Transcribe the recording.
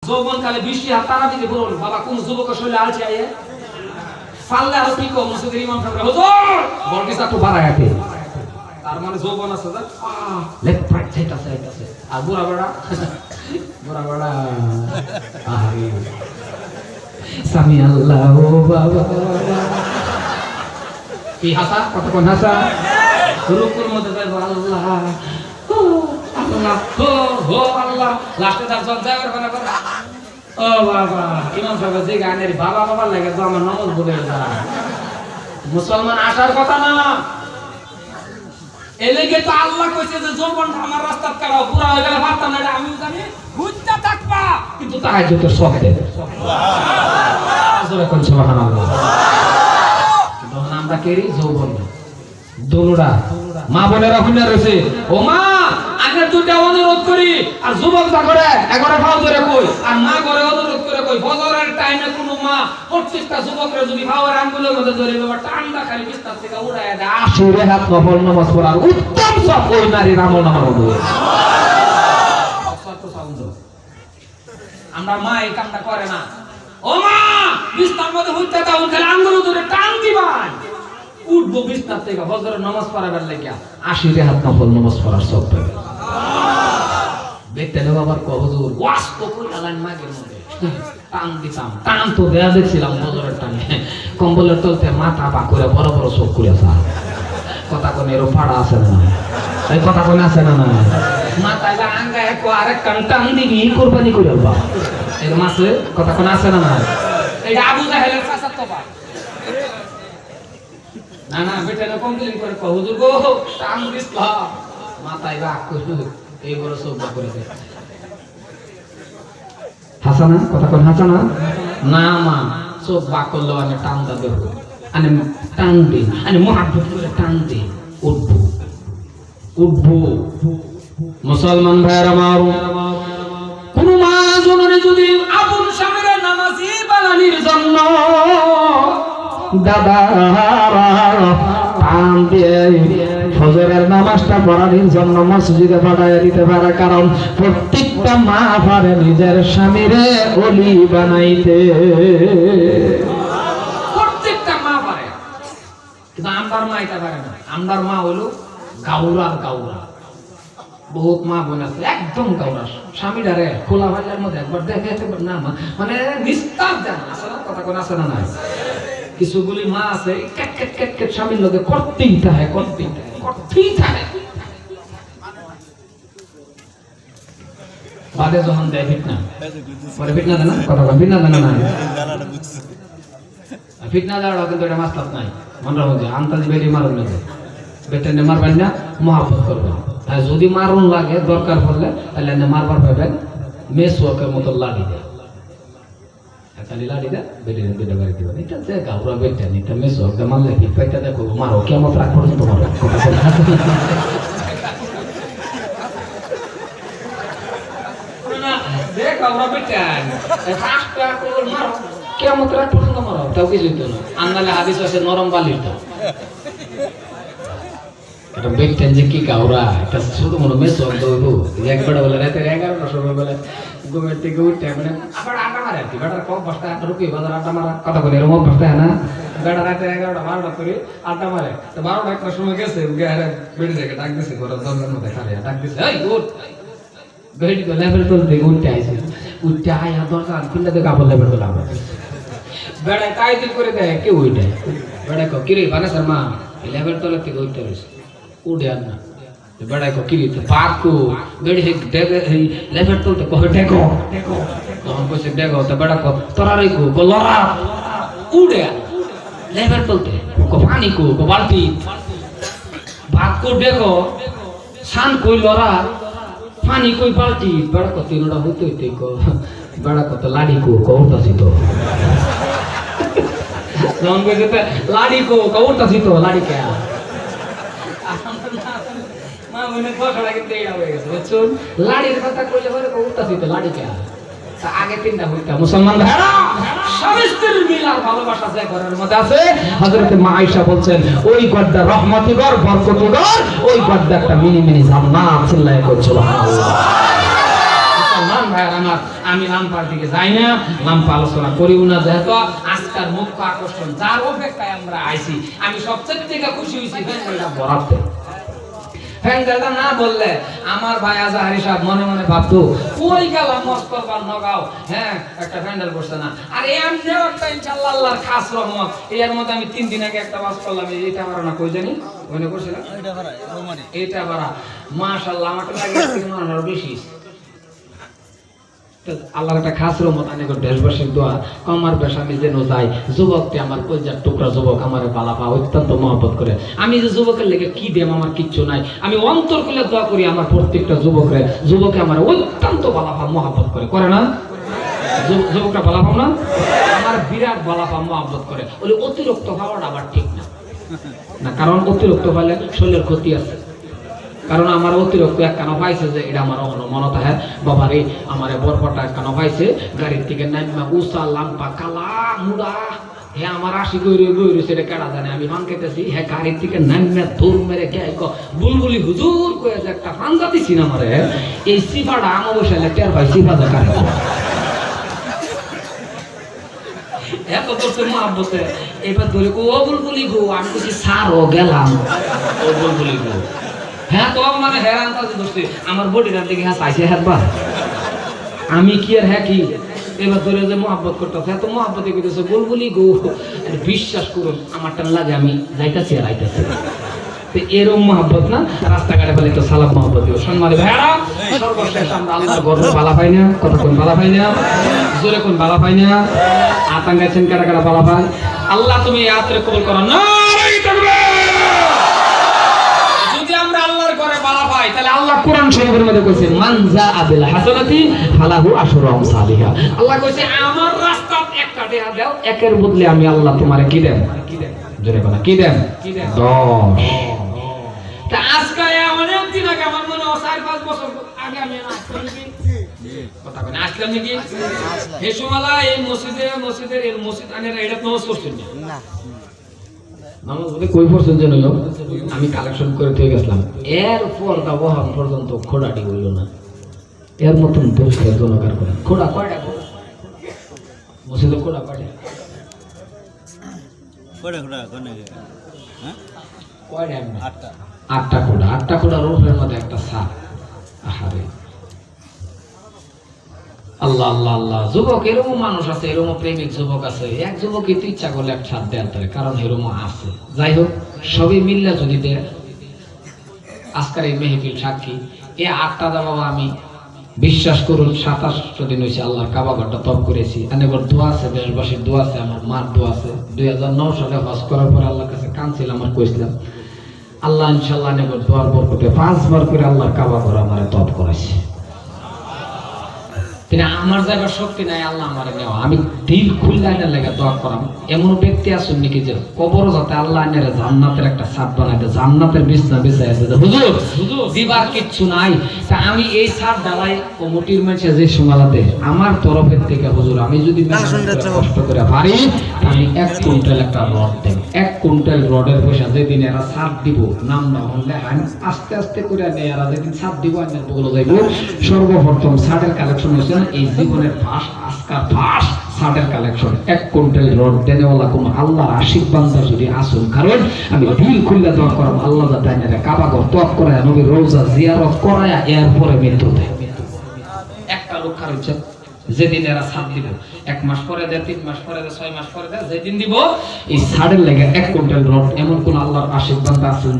যৌবন কালে 20 হাত তারা দিকে বলুন বাবা কোন যুবক শৈলে আলছে আইয়ে পাল্লে আর কি কম মসজিদের ইমাম সাহেব হুজুর বলকিসা তো বাড়ায়াতে তার মানে যৌবন আছে যা লেফট রাইট চাইতাছে আর বুড়া বড়া আহারে সামি আল্লাহ ও বাবা কি হাসা কতক্ষণ হাসা রুকুর মধ্যে যাইব আল্লাহ আল্লাহ হো আল্লাহ লাস্টে তার সব জায়গার বানা করে ও বাবা ইমাম সাহেব যে গানের বাবা লাগে তো আমার নামাজ ভুলে যায় মুসলমান আসার কথা না এলেগে তো আল্লাহ কইছে যে যৌবনটা আমার রাস্তা কাটাও পুরা হয়ে গেলে পারতাম না আমি জানি ঘুরতে থাকবা কিন্তু তাহাজ্জুদের শখ দেবে সুবহানাল্লাহ সুবহানাল্লাহ তখন আমরা কেরি যৌবন দোলুরা মা বোনেরা হুইনা রয়েছে ও মা আগে দুটা অনুরোধ করি আর যুবক যা করে একবারে ভাও ধরে কই আর মা করে অনুরোধ করে কই ফজরের টাইমে কোনো মা প্রত্যেকটা যুবকরা যদি ভাওয়ার আঙ্গুলের মধ্যে ধরে বাবা টান্ডা খালি বিস্তার থেকে উড়ায় দেয় আসরে হাত নফল নামাজ পড়ার উত্তম সব ওই নারীর আমল নামার মধ্যে আমরা মা এই কামটা করে না ও মা বিস্তার মধ্যে হইতে দাও খালি আঙ্গুল ধরে টান দিবাই উঠবো বিস্তার থেকে ফজরের নামাজ পড়াবার লাগিয়া আসরে হাত নফল নামাজ পড়ার সব পাবে দেখতে দেব আবার হুজুর ওয়াস তো কই আলান মাগের মধ্যে টান তো দেয়া দেখছিলাম ফজরের টানে কম্বলের তলতে মাথা পা করে বড় বড় চোখ করে আসা কথা কোন এরো ফাড়া আছে না এই কথা কোন আছে না মাথায় আঙ্গা এক আরেক কান টান দিবি কুরবানি করে আলবা এর মাসে কথা কোন আছে না এটা আবু জাহেলের কাছে তো বা না বেটা কমপ্লেইন করে হুজুর গো টান দিছলা মাথায় রাগ করে এই বড় চোখ করে দে হাসানা কথা কোন হাসানা না মা চোখ বাক করলো আমি টান দা দেব আমি টান দিই আমি মহাব্বত করে টান দিই উঠবো মুসলমান ভাইরা আমার কোন মা জননী যদি আপন স্বামীর নামাজি বানানির জন্য দাদারা টান দিয়ে ফজরের নামাজটা পড়ার জন্য মসজিদে পাঠাইয়া দিতে পারে কারণ প্রত্যেকটা মা পারে নিজের স্বামীরে ওলি বানাইতে প্রত্যেকটা মা পারে কিন্তু আমরার মা এটা পারে না আমরার মা হলো গাউরার গাউরা বহুত মা বোন আছে একদম গাউরা স্বামীটারে খোলা বাজার মধ্যে একবার দেখে না মানে নিস্তার দেন আসলে কথা কোন আছে না নাই কিছুগুলি মা আছে কেট কেট কেট কেট স্বামীর লোকে করতেই থাকে বাদে যখন দেয় ফিটনা পরে ফিটনা দেয় না কথা বল ফিটনা দেয় না ফিটনা দেওয়ার কিন্তু এটা মাসলাত নাই মনে রাখো আন্তাজ বেরি মারুন না বেটেনে মারবেন না মহাব্বত করবেন আর যদি মারুন লাগে দরকার পড়লে তাহলে মারবার পাবেন মেসওয়াকের মতো লাড়ি দেয় খালি লাড়ি দেয় বেটে বেটে বাড়ি দিবেন এটা যে গাউরা বেটে নিতে মেসওয়াক দে মারলে হিট পাইতে দেখো মারো কেমন রাগ পর্যন্ত মারো দেখ গাউরা বেটে ফাস্ট করে মারো কেমন রাগ পর্যন্ত মারো তাও কিছুই তো না আন্নালে হাদিস আছে নরম বালির তো এটা বেটেন যে কি গাউরা এটা শুধু মনে মেসওয়াক দেবো একবার বলে রাতে 11টার সময় বলে ঘুমের থেকে উঠতে মানে আবার আটা মারে কি বেটার কম বসতে আটা রুপি বাজার আটা মারা কথা বলে এরকম বসতে হয় না বেটা রাতে 11টা 12টা করে আটা মারে তো 12টা একটা সময় গেছে বেড়ে দেখে ডাক দিছে ঘর দরজার মধ্যে খালি ডাক দিছে এই উঠ বেড়ি তো লেভেল তো দেখে উঠতে আইছে উঠতে আয়া দরজা খুললে তো কাপড় লেভেল তো লাগবে বেড়া তাই দিল করে দেয় কেউ উঠে বেড়া কো কিরে বানা শর্মা লেভেল তো থেকে উঠতে রইছে উঠে আর না बड़ा को किरी तो पाक को गड़ी है डेगे लेफर तो को डेगो तो हमको से डेगो तो बड़ा को तोरारे को लरा उड़े लेफर तो को पानी को बाल्टी भाग को डेगो सान कोई लरा पानी कोई बाल्टी बड़ा को तीनों होते होते को बड़ा को तो लाड़ी को उड़ता सी तो हमको कहते लाड़ी को उड़ता सी तो लाड़ी क्या মনে পড়া কিন্তু এটা হয়ে গেছে বুঝছো লাড়ির কথা কইলে পরে উঠতাছি তো লাড়ি কে তা আগে তিনটা হইতা মুসলমান ভাইরা স্বামী স্ত্রীর মিল আর ভালোবাসা যে ঘরের মধ্যে আছে হযরত মা আয়েশা বলছেন ওই গড্ডা রহমতি ঘর বরকতি ঘর ওই গড্ডা একটা মিনি মিনি জান্নাত চিল্লায় কই সুবহানাল্লাহ মুসলমান ভাইয়ের আমার, আমি লাম্পার দিকে যাই না, লাম্পা আলোচনা করিও না, যেহেতু আজকের মুখ্য আকর্ষণ যার অপেক্ষায় আমরা আইছি। আমি সবচেয়ে থেকে খুশি হয়েছি ফ্যান্ডেলটা বরাদ্দ। ফ্যান্ডেলটা না বললে আমার ভাই আজাহারি সাহেব মনে মনে ভাবতো ওই গেলাম মস্করবার নগাঁও, হ্যাঁ একটা ফ্যান্ডেল করছে না। আর এমনিও একটা ইনশাআল্লাহ আল্লাহর খাস রহমত, এর মধ্যে আমি 3 দিন আগে একটা ওয়াজ করলাম, এটা আমার না কই জানি ওখানে করছিলাম, এটা বাড়া মাশাআল্লাহ আমার লাগে 3 মাস বেশি। আল্লাহর একটা খাস রহমত, আমি দেশবাসীর দোয়া আমার বেশ আমি যেন যাই, যুবকটি আমার কলজার টুকরা যুবক আমার বালাপা অত্যন্ত মহব্বত করে। আমি যে যুবকের লেগে কি দেম আমার কিচ্ছু নাই, আমি অন্তর খুলে দোয়া করি আমার প্রত্যেকটা যুবকে আমার অত্যন্ত বালাপা মহব্বত করে না? যুবকটা বালাপাম না, আমার বিরাট বালাপা মহব্বত করে। বলে অতিরিক্ত খাওয়াটা আবার ঠিক না, কারণ অতিরিক্ত পাইলে শরীরের ক্ষতি আছে। কারণ আমার অতিরিক্ত একখানা পাইছে যে এটা আমার মনে থাকে বাবারে আমার বরপটা একখানা পাইছে গাড়ির থেকে নাইমা উষা লাম্পা কালা মুড়া, হ্যাঁ আমার আশি গইরে সেটা কেডা জানে, আমি মান খেতেছি, হ্যাঁ গাড়ির থেকে নাইমা দৌড় মেরে বুলবুলি হুজুর কয়ে যে একটা পাঞ্জা দিছি না আমারে, এই সিফাটা আমার বসে টের পাই সিফা দেখা এত তোর মহাব্বতে। এবার ধরে ও বুলবুলি গো, আমি বলছি স্যার ও গেলাম ও বুলবুলি গো, হ্যাঁ তো মানে হেরান কাজ করছে আমার বডিটার দিকে, হ্যাঁ চাইছে হ্যাঁ বা আমি কি আর হ্যাঁ কি এবার ধরে যে মহাব্বত করতেছে, এত মহাব্বতে করতেছে বুলবুলি গো, বিশ্বাস করুন আমার টান লাগে আমি যাইতাছি আর আইতাছি। এরকম মহাব্বত না, রাস্তাঘাটে বলে তো সালাম মহাব্বত দিব। সম্মানী ভাইরা সর্বশেষ আমরা আল্লাহর গর্ব বালা পাই না, কথা কোন বালা পাই না, জোরে কোন বালা পাই না, আতাঙ্গাছেন কারা কারা বালা পাই। আল্লাহ তুমি এই আয়াতরে কবুল করো না। যদি আমরা আল্লাহর ঘরে বালা পাই তাহলে আল্লাহ কোরআন শরীফের মধ্যে কইছে মান জাআ বিল হাসানাতি ফালাহু আশরু আমসালিহা। আল্লাহ কইছে আমার রাস্তাত একটা টাকা দাও, একের বদলে আমি আল্লাহ তোমারে কি দেব, জোরে বলা কি দেব, 10। তা আজকে অনেক দিন আগে আমার মনে হয় 4-5 বছর আগে আমি আসলাম নাকি, কথা বলেন আসলাম নাকি, এই সময়লা এই মসজিদের এই মসজিদ আনেরা এটা তো করছেন না, নামাজ বলে কই পর্যন্ত জানো আমি কালেকশন করে দিয়ে গেছিলাম, এরপর ব্যবহার পর্যন্ত খোড়াটি হইল না, এর মতন দোষের জনকার করে খোড়া কয়টা মসজিদে খোড়া কয়টা আটটা খোড়া রূপের মধ্যে একটা সাপ। আহারে আল্লাহ আল্লাহ আল্লাহ, যুবক এরকম মানুষ আছে, এরকম প্রেমিক যুবক আছে, এক যুবক তো ইচ্ছা করলে এক ছাদ দেয় তার, কারণ এরকম আছে। যাই হোক সবই মিললে যদি দেয়, আজকের এই মেহফিল সাক্ষী এ 8টা বাবা আমি বিশ্বাস করুন 27 দিন হয়েছে আল্লাহর কাবা ঘরটা তপ করেছি, অনেকবার দোয়া আছে, দেশবাসীর দোয়া আছে, আমার মার দোয়া আছে। 2009 সালে হজ করার পরে আল্লাহর কাছে কাঁদছিলাম আর কইছিলাম আল্লাহ ইনশাআল্লাহ অনেকবার দোয়ার বরকতে 5 বার করে আল্লাহর কাবা ঘর আমার তপ করেছে। তিনি আমার যাইবার শক্তি নাই, আল্লাহ আমার নেওয়া, আমি দিল খুললে আইনের লেগে দোয়া করাম। এমন ব্যক্তি আছেন নাকি যে কবর যাতে আল্লাহ আইনের জান্নাতের একটা ছাদ বানাইতে, জান্নাতের বিছনা বিছাই আছে, হুজুর দিবার কিচ্ছু নাই। তা আমি এই ছাদ ডালাই কমিটির মানুষে যে সমালাতে আমার তরফের থেকে হুজুর আমি যদি কষ্ট করে পারি আমি 1 কুইন্টাল একটা রড দেব, 1 কুইন্টাল রডের পয়সা যেদিন এরা ছাদ দিব নাম না হলে আমি আস্তে আস্তে করে নেই, এরা যেদিন ছাদ দিব আইনের বগুলো যাইব। সর্বপ্রথম ছাদের কালেকশন হয়েছে এই জীবনের ফার্স্ট আজকাল ফার্স্ট ছাদের কালেকশন 1 কুইন্টাল রড দেনেওয়ালা কোন আল্লাহর আশীর্বাদ যদি আসুন, কারণ আমি দিল খুলে দোয়া করব আল্লাহ যাতে আইনের কাবা ঘর তওয়াফ করায়, নবীর রওজা জিয়ারত করায়, এরপরে মৃত্যু দেয়। একটা রক্ষা রয়েছে যেদিন এরা ছাদ দিব, 1 মাস পরে দেয়, 3 মাস পরে দেয়, 6 মাস পরে দেয়, যেদিন দিব এই ছাদের লেগে 1 কুইন্টাল রড, এমন কোন আল্লাহর আশীর্বাদ আসুন।